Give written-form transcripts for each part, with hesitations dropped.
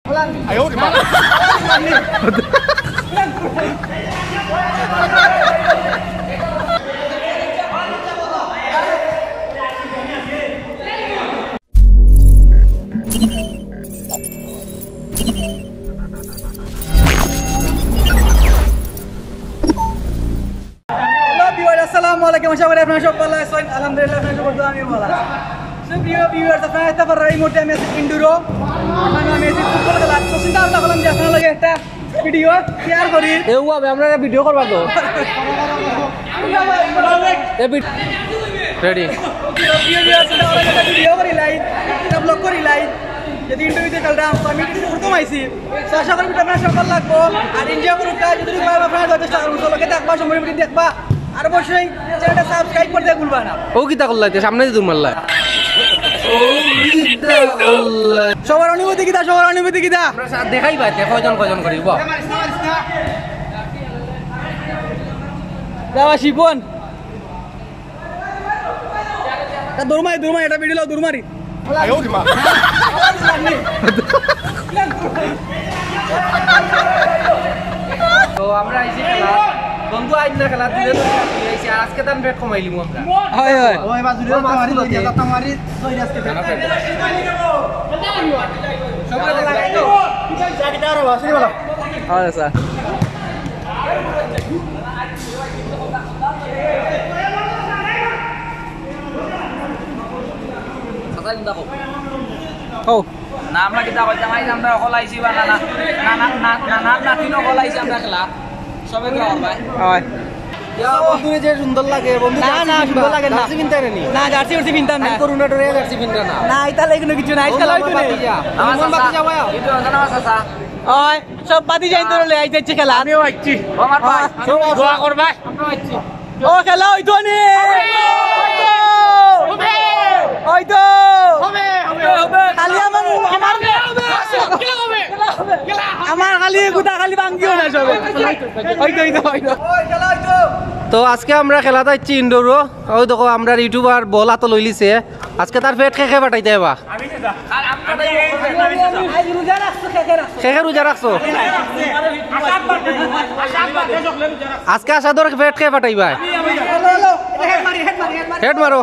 哎呦我的妈Assalamualaikum warahmatullahi wabarakatuh. Alhamdulillah saya berdoa amin malah. Supriyo viewers আপনারা এটা পাররা এই মুহূর্তে আমি আছি ইন্ডোরো মানে আমি আছি ফুটবল খেলা তো চিন্তা করলাম যে আপনারা লাগে একটা ভিডিও শেয়ার করি এও হবে আমরা ভিডিও করবা তো রেডি ভিডিও করি লাইভ এটা ব্লগ করি লাইভ যদি ইন্টারভিউতে চললাম তো আমি প্রথম আইছি তো আশা করি আপনারা সফল লাগবো আর এনজয় করুন যদি আপনারা যথেষ্ট লোকে দেখবা সময় দেখবা আর অবশ্যই চ্যানেলটা সাবস্ক্রাইব করতে ভুলবা না ও কিটা করলাই সামনে দি মারলা ও কিটা করলাই সবার অনুভূতি কিটা আমরা সাথ দেখাই পাইতে কয়জন করিব দাও শিপন তা দূরমাই এটা ভিডিও লাও দূরমারি আয় ওরে মা তো আমরা আইছি খেলা বন্ধু আইনা খেলা দিলে আইছি আজকে দান বেট কমাইলিমু আমরা হয় ওই বাজুরে মারি দিতা মারি কই আজকে বেট সবাই লাগাইতো জায়গাটা আর বাসি বলা হ্যাঁ স্যার সাতাল দেখো ও না আমরা কিটা কইতাম আইজ আমরা হলাইছি বা না নাতিনো হলাইছি আমরা খেলা সবাই তো আর ভাই হয় বন্ধু যে সুন্দর লাগে বন্ধু না সুন্দর লাগে না জার্সি পিনতে নি না জার্সি পিনতাম না করুণা ডরে জার্সি পিনতা না না এটা লাগে কিছু নাই খেলা হইতো না মন বাতি যাওয়া এটা জানা আছে ওই সব বাতি যাই তো লে আইতেছে খেলা আমিও আইছি আমার ভাই দোয়া করবা আমরা আইছি ও খেলা হইতো নি হইতো হবে খালি আমার আমার খালি গুটা খালি ভাঙ্গিও না সব হইতো তো আজকে আমরা খেলাতে আইছি ইনডোরও ওই দেখো আমরা ইউটিউবার বলা তো লইলিছে আজকে তার পেট খেখে পাঠাইতে হবা খেখে রোজা রাখছো আজকে আসা ধর পেট খেয়ে পাঠাইবা হেড মারো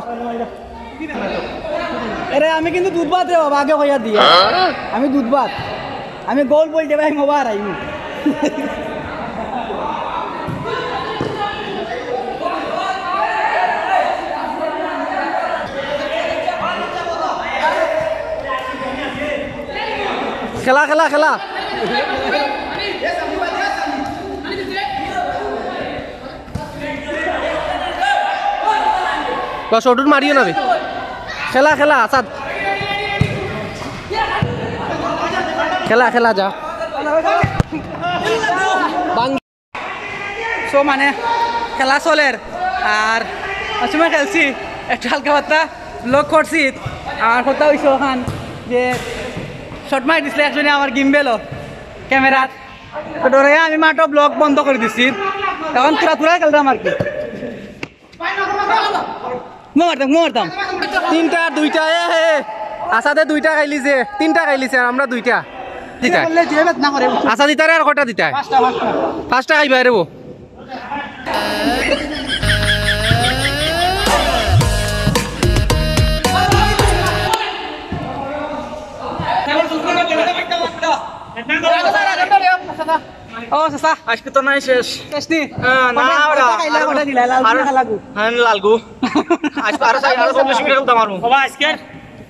আরে আমি কিন্তু দুধ ভাত রে বাবা আগে কইয়া দিয়ে আমি দুধ ভাত আমি গোল বলতে ভাই মোবার আইনি খেলা বস ওটুট মারিও না রে খেলা আসাদ খেলা যা সো মানে খেলা চলের আর সময় খেলছি একটা হালকা পাত্তা ব্লগ করছি আমার কথা হয়েছে ওখান যে শর্ট মারি দিছিলে একজনে আমার গিম্বেল ক্যামেরাত তো ধরে আমি মাত্র ব্লগ বন্ধ করে দিচ্ছি তখন তুরা খেলতাম আর কি মারতাম তিনটা দুইটা আসাদে দুইটা খাইলিছে তিনটা খাইলিছে আর আমরা দুইটা দিতা আসা দিতারে আর কটা দিতা পাঁচটা খাইবা রে ও সাসা আজকে তো নাই শেষ নি না ওরা দিলা লালগু লালগু আজকে আর 40 মিনিট খেলতাম মারু বাবা আজকে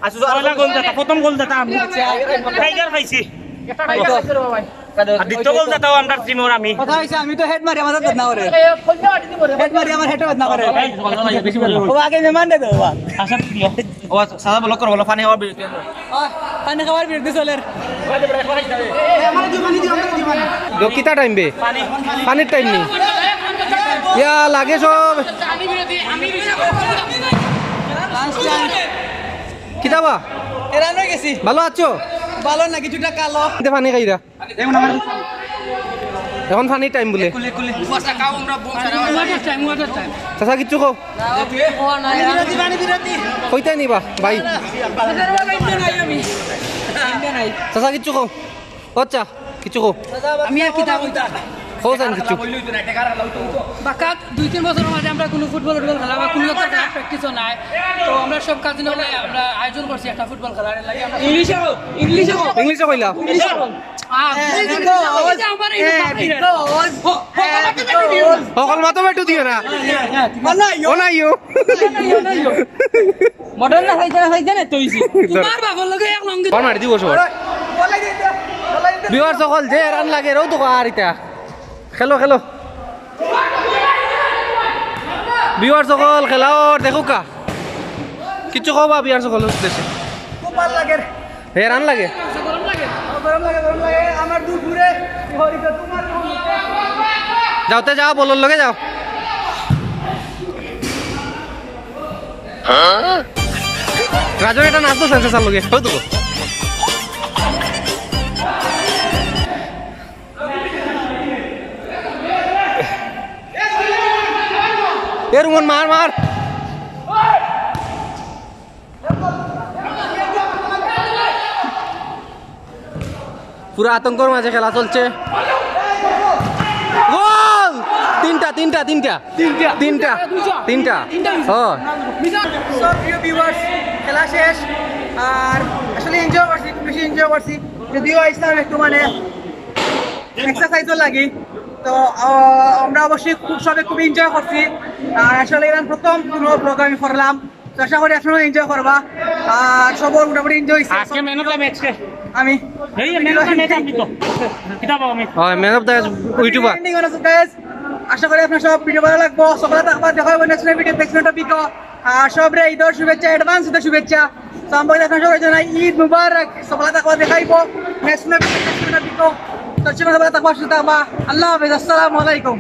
আজকে পয়লা গোল দাতা প্রথম গোল দাতা আমি টাইগার খাইছি একটা টাইগার খাইছে রে বাবা আর দ্বিতীয় গোল দাতাও আন্ডার টিম ওর আমি কথা হইছে আমি তো হেড মারি আমার না করে হেড মারি আমার হেড না করে ও আগে মেমান দে বাবা আশা দিও ও সাদা ব্লক কর বলো পানি খাওয়ার বিরতি ও পানি খাওয়ার বিরতি চলের আমার জীবনী দিও আমার জীবনী কিটা টাইম বে পানির টাইম নি ইয়া লাগে সব আমি কিতাবা এরা নই গেছি ভালো আছো ভালো না কিছুটা কালো তে পানি খাইরা এখন পানি টাইম বলে বসা খাও আমরা ওয়াটার টাইম চাচা কিছু কও বিরতি কইতে নিবা ভাই চাচা কিছু কও আচ্ছা কিছু কো আমি আর কিতা কইতা খোঁজেন কিছু বাকা 2-3 বছরের মাঝে আমরা কোনো ফুটবল খেলা বা কোনো একটা প্র্যাকটিসও নাই তো আমরা সব কাজ নিয়ে আমরা আয়োজন করছি একটা ফুটবল খেলার লাগি আমরা ইংলিশে কইলা সকল মাতো বেটু দিও না ও নাইও মডার্ন না খাইতে না তইছি তোমার বাবার লগে এক লঙ্গি কোন মারি দিব সব বিহার সকল যে রান লাগে রও তো আর ইতা খেলো খেলো বিহার সকল খেলাও দেখো কা কিছু কবা বিহার সকল উদ্দেশ্যে খুব ভালো লাগে হে রান লাগে গরম লাগে গরম লাগে আমার দুপুরে হরিকা তোমার যাওতে যাও বলর লগে যাও রাজু এটা নাচ তো সেন্সেসার লগে হই তো এর মন মার মার পুরো আতঙ্কর মাঝে খেলা চলছে গোল তিনটা তিনটা তিনটা তিনটা তিনটা হ্যাঁ সব প্রিয় ভিউয়ার্স খেলা শেষ আর আসলে এনজয় করছি খুব বেশি এনজয় করছি যদিও ইসলাম একটু মানে এক্সারসাইজও লাগে তো আমরা অবশ্যই সবাই খুব এনজয় করছি আর আসলে এবার প্রথম কোনো ব্লগ আমি করলাম তো আশা করি আপনারাও এনজয় করবা আর সবার মোটামুটি এনজয় হয়েছে আজকে ম্যান অফ দ্য ম্যাচ কে আমি এই ম্যান অফ দ্য ম্যাচ আমি তো কিতাব আমি ম্যান অফ দ্য ইউটিউবার আশা করি আপনার সব ভিডিও ভালো লাগবো সকালে থাকবা দেখা হবে নেক্সট ভিডিও দেখছেন টপিক আর সব রে ঈদের শুভেচ্ছা অ্যাডভান্স ঈদের শুভেচ্ছা তো আমরা আপনার সবাই জানাই ঈদ মুবারক সকালে থাকবা দেখাইব নেক্সট টপিক তো সকালে থাকবা আল্লাহ হাফেজ আসসালামু আলাইকুম